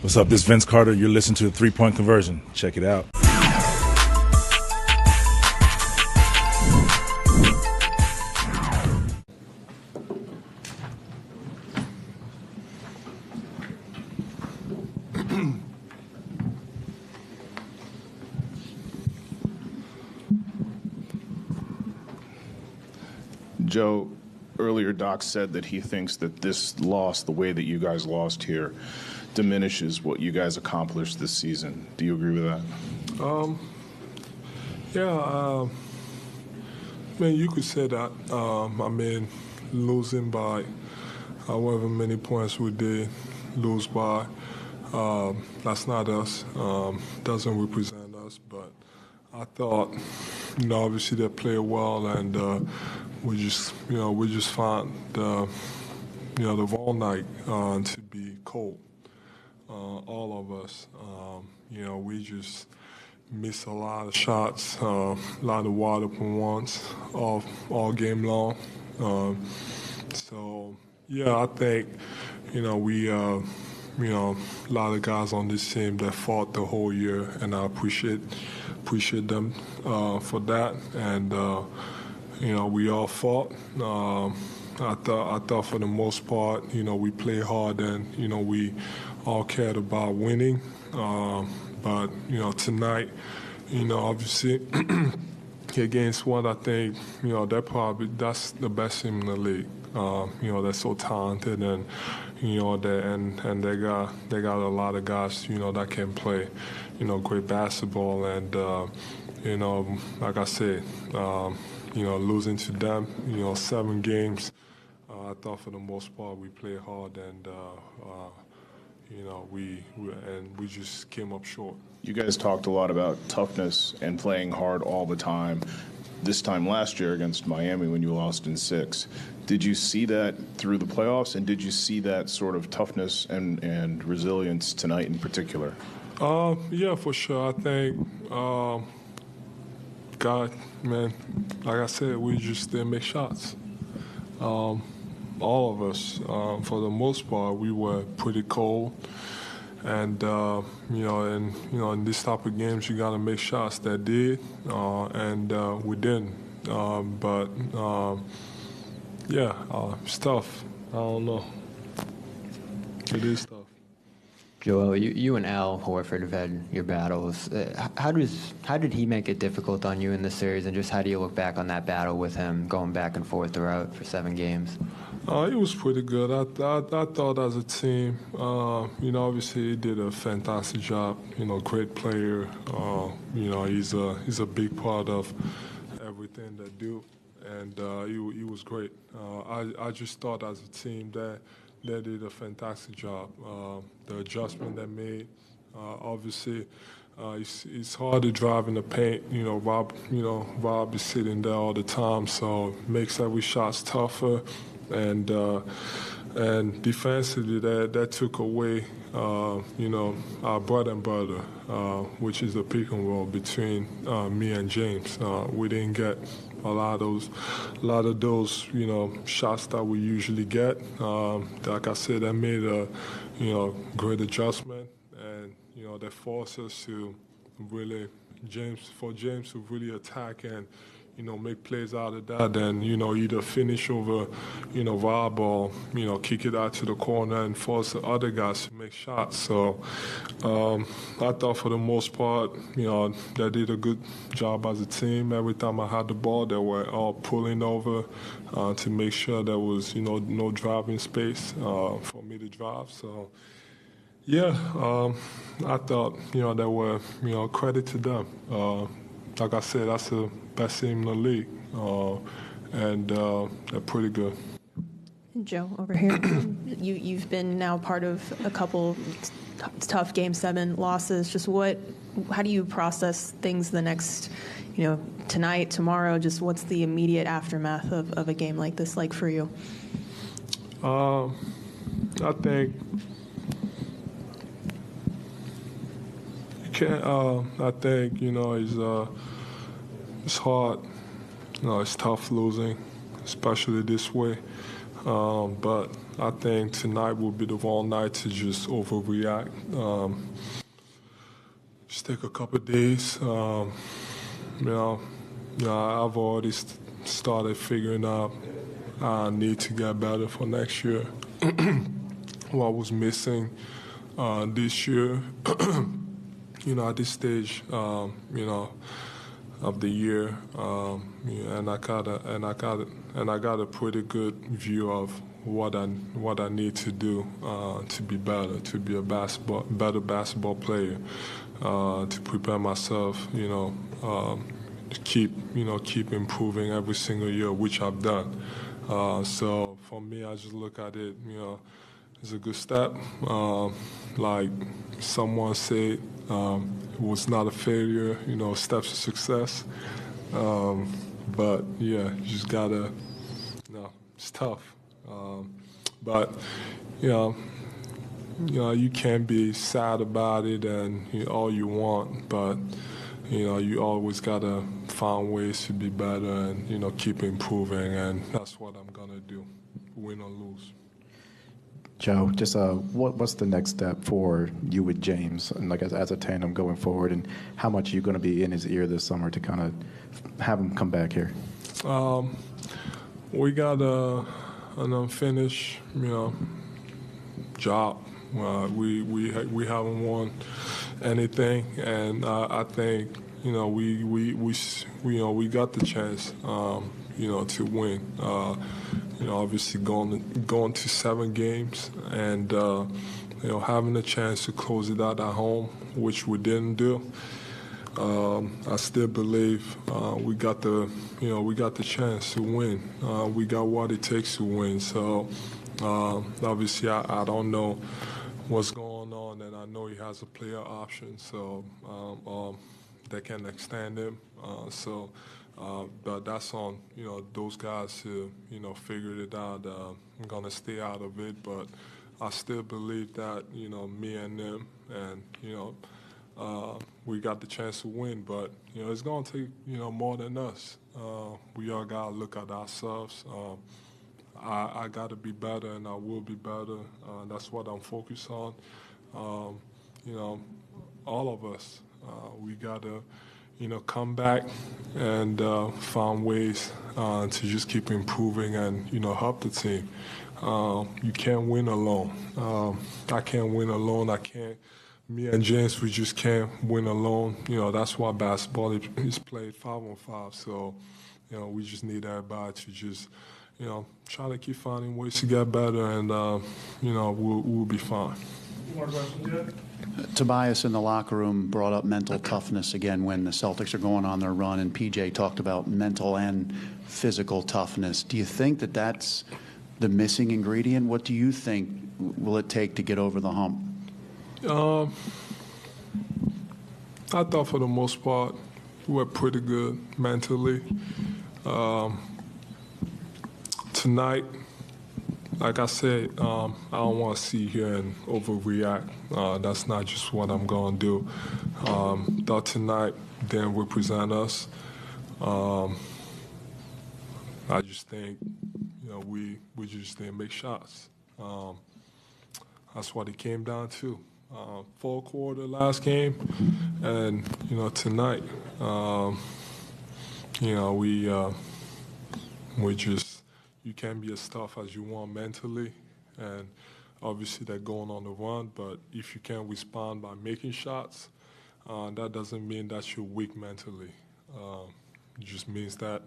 What's up? This is Vince Carter. You're listening to the 3-Point Conversion. Check it out. Joe, earlier Doc said that he thinks that this loss, the way that you guys lost here, diminishes what you guys accomplished this season. Do you agree with that? You could say that. Losing by however many points we did lose by, that's not us. Doesn't represent us. But I thought, obviously they played well, and we just found the whole night to be cold. All of us, we just missed a lot of shots, a lot of wide open ones all game long. I think, we, a lot of guys on this team that fought the whole year, and I appreciate them for that. And we all fought. I thought for the most part, we played hard, and we all cared about winning. But tonight, obviously against one, I think that's the best team in the league. They're so talented, and and they got a lot of guys that can play great basketball, and like I said, losing to them 7 games, I thought for the most part we played hard, and we just came up short. You guys talked a lot about toughness and playing hard all the time. This time last year against Miami when you lost in 6. Did you see that through the playoffs, and did you see that sort of toughness and resilience tonight in particular? Yeah, for sure. I think, God, man, like I said, we just didn't make shots. All of us, for the most part, we were pretty cold. And, in this type of games, you got to make shots. That did, and we didn't. It's tough. I don't know. It is tough. Joel, you and Al Horford have had your battles. How did he make it difficult on you in this series, and just how do you look back on that battle with him going back and forth throughout for 7 games? It was pretty good. I thought as a team, obviously he did a fantastic job. Great player. He's a big part of everything they do, and he was great. I just thought as a team that they did a fantastic job. The adjustment they made, obviously, it's hard to drive in the paint. Rob is sitting there all the time, so it makes every shot tougher. And defensively, that took away, our bread and butter, which is the pick and roll between me and James. We didn't get a lot of those, shots that we usually get. Like I said, that made a, great adjustment, and that forced us to really James to really attack and make plays out of that, and either finish over Rob, or kick it out to the corner and force the other guys to make shots. So I thought for the most part they did a good job as a team. Every time I had the ball, they were all pulling over to make sure there was no driving space for me to drive. So I thought they were credit to them. Like I said, that's the best team in the league, and they're pretty good. Joe, over here, you've been now part of a couple tough Game 7 losses. Just how do you process things the next, tonight, tomorrow? Just what's the immediate aftermath of a game like this like for you? I think it's hard. It's tough losing, especially this way. But I think tonight will be the wrong night to just overreact. Just take a couple days. You know, I've already started figuring out I need to get better for next year. What was missing this year, at this stage, of the year, and I got a pretty good view of what I need to do to be better, to be a better basketball player, to prepare myself, to keep improving every single year, which I've done. So for me, I just look at it, it's a good step. Like someone said, it was not a failure, steps to success. But yeah, you just gotta, it's tough. But you can't be sad about it and all you want, but you always gotta find ways to be better and keep improving, and that's what I'm gonna do, win or lose. Joe, just what's the next step for you with James, and like as a tandem going forward, and how much are you going to be in his ear this summer to kind of have him come back here? We got an unfinished, job. We haven't won anything, and I think we got the chance, to win. Obviously going to 7 games and having a chance to close it out at home, which we didn't do. I still believe we got the chance to win. We got what it takes to win. So obviously I don't know what's going on, and I know he has a player option, so they can extend him. But that's on those guys to figure it out. I'm gonna stay out of it, but I still believe that me and them, and we got the chance to win. But it's gonna take more than us. We all gotta look at ourselves. I gotta be better, and I will be better. That's what I'm focused on. All of us, we gotta come back and find ways to just keep improving and help the team. You can't win alone. I can't win alone. Me and James, we just can't win alone. That's why basketball is played 5-on-5. So we just need everybody to just try to keep finding ways to get better, and we'll be fine. More questions yet? Tobias in the locker room brought up mental toughness again when the Celtics are going on their run, and PJ talked about mental and physical toughness. Do you think that that's the missing ingredient? What do you think will it take to get over the hump? I thought for the most part we were pretty good mentally. Tonight, like I said, I don't want to sit here and overreact. That's not just what I'm going to do. Thought tonight didn't represent us. I just think, we just didn't make shots. That's what it came down to. Full quarter last game, and tonight, we just. You can't be as tough as you want mentally, and obviously they're going on the run, but if you can't respond by making shots, that doesn't mean that you're weak mentally. It just means that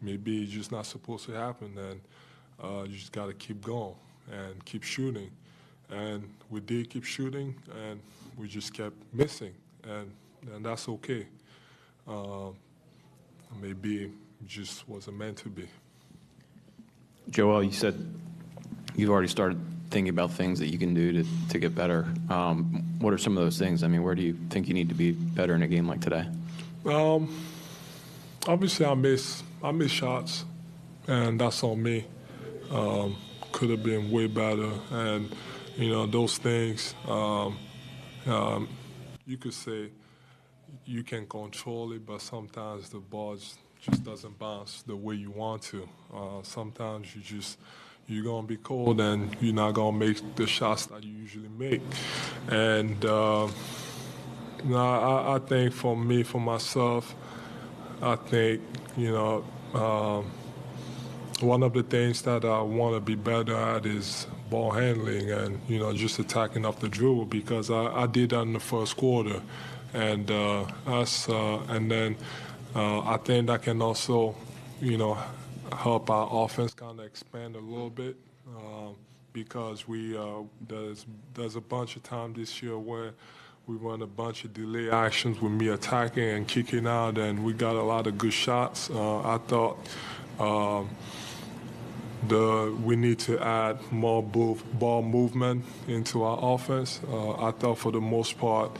maybe it's just not supposed to happen, and you just got to keep going and keep shooting. And we did keep shooting, and we just kept missing, and that's okay. Maybe it just wasn't meant to be. Joel, you said you've already started thinking about things that you can do to get better. What are some of those things? I mean, where do you think you need to be better in a game like today? Obviously, I miss shots, and that's on me. Could have been way better, and those things. You could say you can control it, but sometimes the ball just doesn't bounce the way you want to. Sometimes you're going to be cold and you're not going to make the shots that you usually make. And I think for me, for myself, I think, one of the things that I want to be better at is ball handling and, just attacking off the dribble, because I did that in the first quarter. And and then I think that can also, help our offense kind of expand a little bit, because there's a bunch of time this year where we run a bunch of delay actions with me attacking and kicking out, and we got a lot of good shots. I thought we need to add more ball movement into our offense. I thought for the most part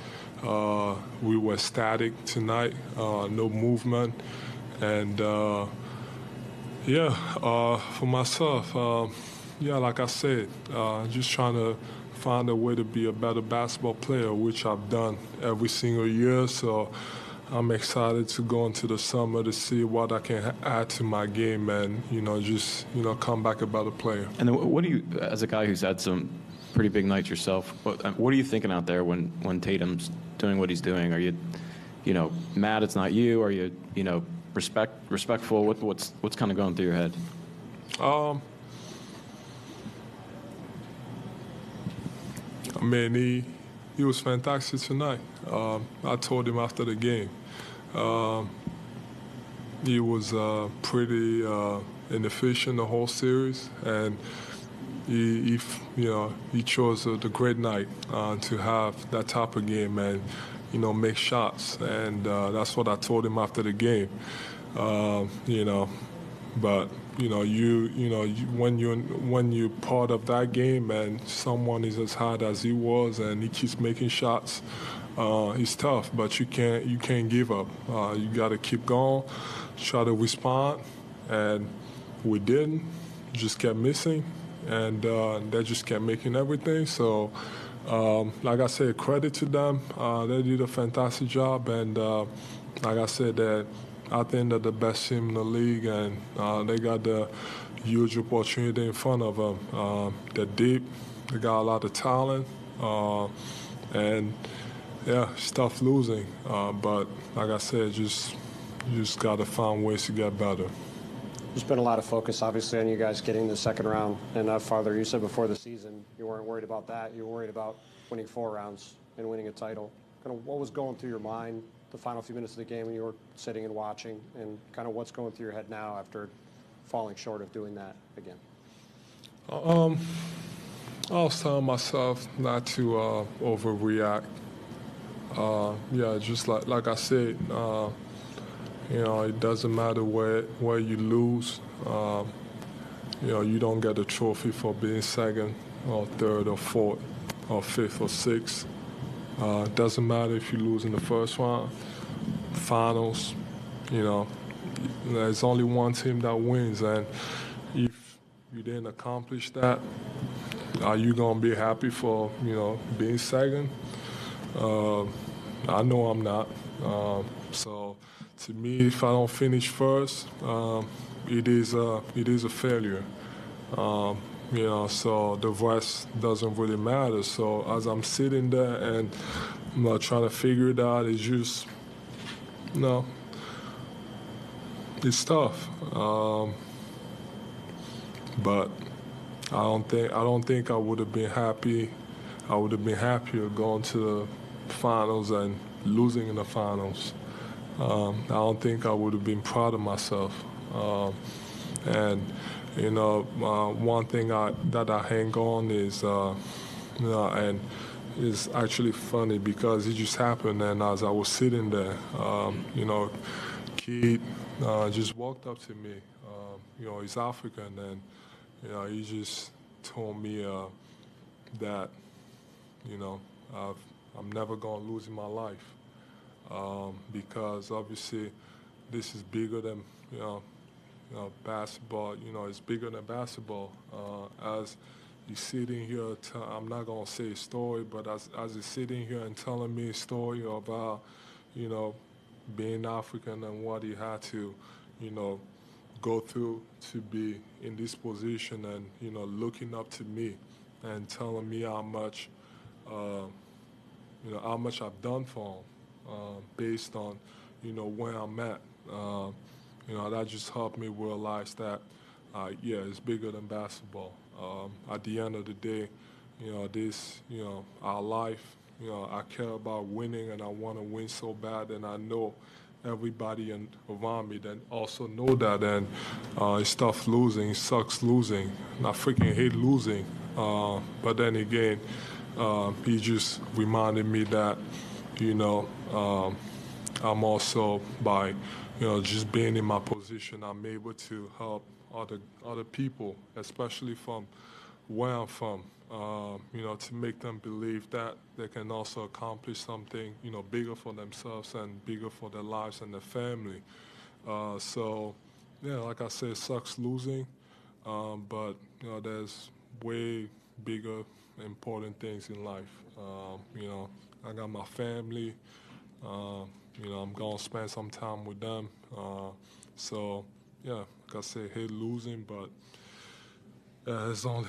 we were static tonight, no movement, and for myself, like I said, just trying to find a way to be a better basketball player, which I've done every single year. So I'm excited to go into the summer to see what I can add to my game and, just, come back a better player. And then what do you, as a guy who's had some pretty big nights yourself, what are you thinking out there when Tatum's doing what he's doing? Are you, mad it's not you? Are you, respectful? What's kind of going through your head? I mean, he was fantastic tonight. I told him after the game. He was pretty inefficient the whole series, and he chose the great night to have that type of game and make shots, and that's what I told him after the game. But when you're part of that game and someone is as hard as he was and he keeps making shots, it's tough. But you can't give up. You got to keep going, try to respond, and we didn't. Just kept missing, and they just kept making everything. So, like I said, credit to them. They did a fantastic job, and like I said, that I think they're the best team in the league, and they got the huge opportunity in front of them. They're deep. They got a lot of talent, and it's tough losing. But like I said, you just got to find ways to get better. There's been a lot of focus, obviously, on you guys getting the second round and not farther. You said before the season you weren't worried about that. You were worried about winning 4 rounds and winning a title. Kind of what was going through your mind the final few minutes of the game when you were sitting and watching, and kind of what's going through your head now after falling short of doing that again? I was telling myself not to overreact. Just like I said, it doesn't matter where you lose. You don't get a trophy for being second or third or fourth or fifth or sixth. It doesn't matter if you lose in the first round, finals. There's only one team that wins, and if you didn't accomplish that, are you gonna be happy for being second? I know I'm not. So to me, if I don't finish first, it is a failure. So the rest doesn't really matter. So as I'm sitting there and I'm trying to figure it out, it's just, it's tough. But I don't think I would have been happy. I would have been happier going to the finals and losing in the finals. I don't think I would have been proud of myself. One thing that I hang on is, and it's actually funny because it just happened. And as I was sitting there, kid just walked up to me. He's African, and he just told me that, I'm never gonna lose in my life, because obviously this is bigger than basketball. It's bigger than basketball. As he's sitting here, I'm not gonna say a story, but as he's sitting here and telling me a story about, being African and what he had to, go through to be in this position and, looking up to me and telling me how much, how much I've done for him based on, where I'm at. That just helped me realize that, it's bigger than basketball. At the end of the day, our life, I care about winning and I want to win so bad, and I know everybody around me that also know that, and it's tough losing, it sucks losing, and I freaking hate losing. But then again, he just reminded me that, I'm also by, just being in my position, I'm able to help other people, especially from where I'm from, to make them believe that they can also accomplish something, bigger for themselves and bigger for their lives and their family. So, yeah, like I said, it sucks losing, but, there's way bigger, important things in life. I got my family. I'm going to spend some time with them. So, yeah, like I said, hate losing, but there's only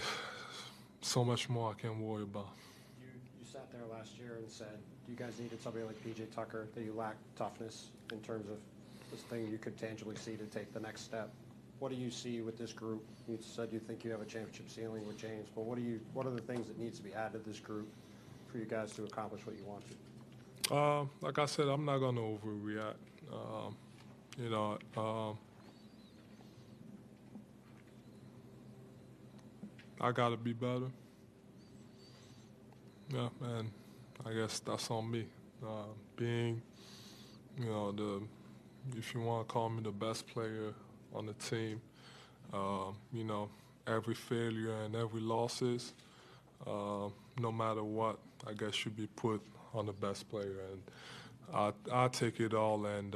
so much more I can worry about. You sat there last year and said you guys needed somebody like P.J. Tucker, that you lacked toughness in terms of this thing you could tangibly see to take the next step. What do you see with this group? You said you think you have a championship ceiling with James, but what are the things that needs to be added to this group for you guys to accomplish what you want to? Like I said, I'm not going to overreact. I got to be better. Yeah, and I guess that's on me. Being, if you want to call me the best player on the team, every failure and every losses, no matter what, I guess should be put on the best player. And I take it all, and,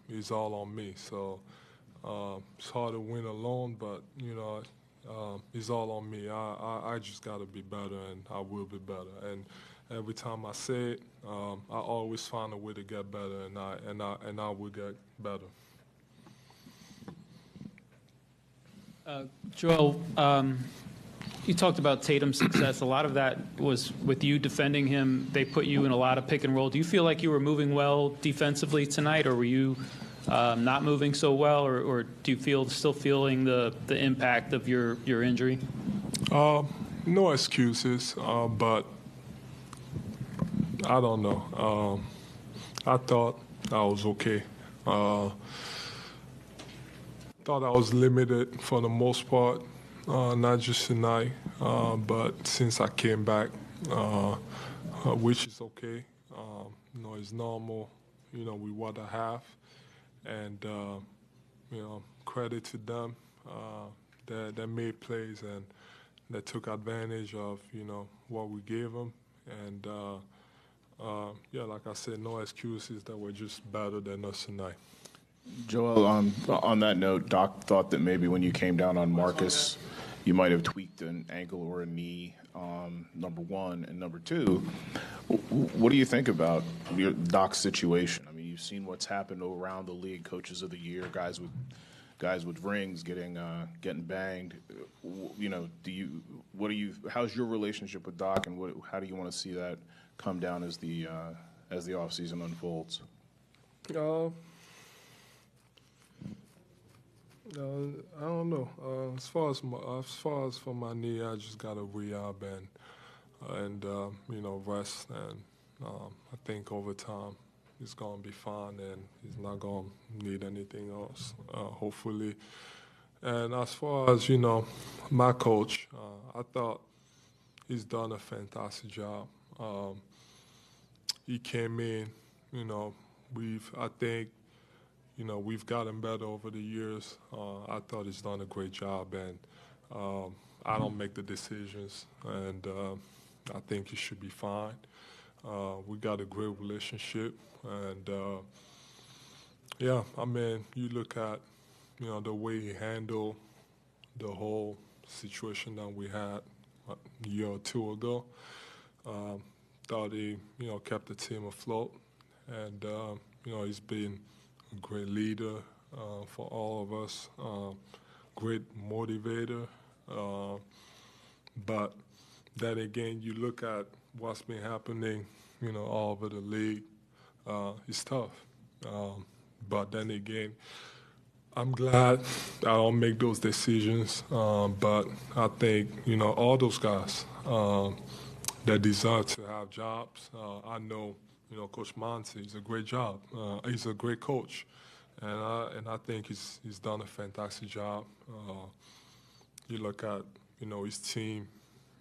it's all on me. So it's hard to win alone, but, it's all on me. I just got to be better, and I will be better. And every time I say it, I always find a way to get better, and I will get better. Joel, you talked about Tatum's success. A lot of that was with you defending him. They put you in a lot of pick and roll. Do you feel like you were moving well defensively tonight, or were you not moving so well, or do you still feeling the impact of your injury? No excuses, but I don't know. I thought I was okay. Thought I was limited for the most part, not just tonight, but since I came back, which is okay. It's normal, with what I have. And, credit to them that made plays and that took advantage of, what we gave them. And, like I said, no excuses, that we're just better than us tonight. Joel, on that note, Doc thought that maybe when you came down on Marcus, you might have tweaked an ankle or a knee, number one. And number two, what do you think about Doc's situation? I mean, you've seen what's happened around the league, coaches of the year, guys with rings getting banged. How's your relationship with Doc, and how do you want to see that come down as the offseason unfolds? I don't know. As far as for my knee, I just got to rehab and rest, and I think over time it's gonna be fine, and he's not gonna need anything else, hopefully. And as far as my coach, I thought he's done a fantastic job. He came in, we've gotten better over the years. I thought he's done a great job, and I don't make the decisions, and I think he should be fine. We got a great relationship, and you look at the way he handled the whole situation that we had a year or two ago. Thought he kept the team afloat, and he's been a great leader, for all of us. Great motivator. But then again, you look at what's been happening, all over the league. It's tough. But then again, I'm glad I don't make those decisions. But I think, all those guys that deserve to have jobs. I know, Coach Monty is a great job. He's a great coach. And I think he's done a fantastic job. You look at, his team,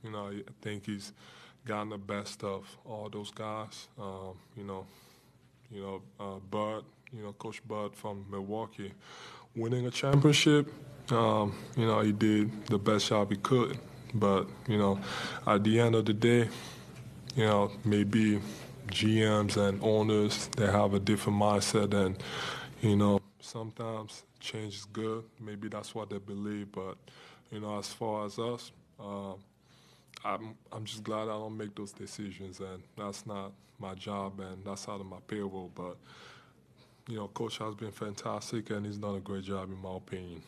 I think he's gotten the best of all those guys. Bud, Coach Bud from Milwaukee, winning a championship. He did the best job he could. But, at the end of the day, maybe GMs and owners, they have a different mindset and, sometimes change is good. Maybe that's what they believe. But, as far as us, I'm just glad I don't make those decisions, and that's not my job, and that's out of my payroll. But, Coach has been fantastic, and he's done a great job, in my opinion.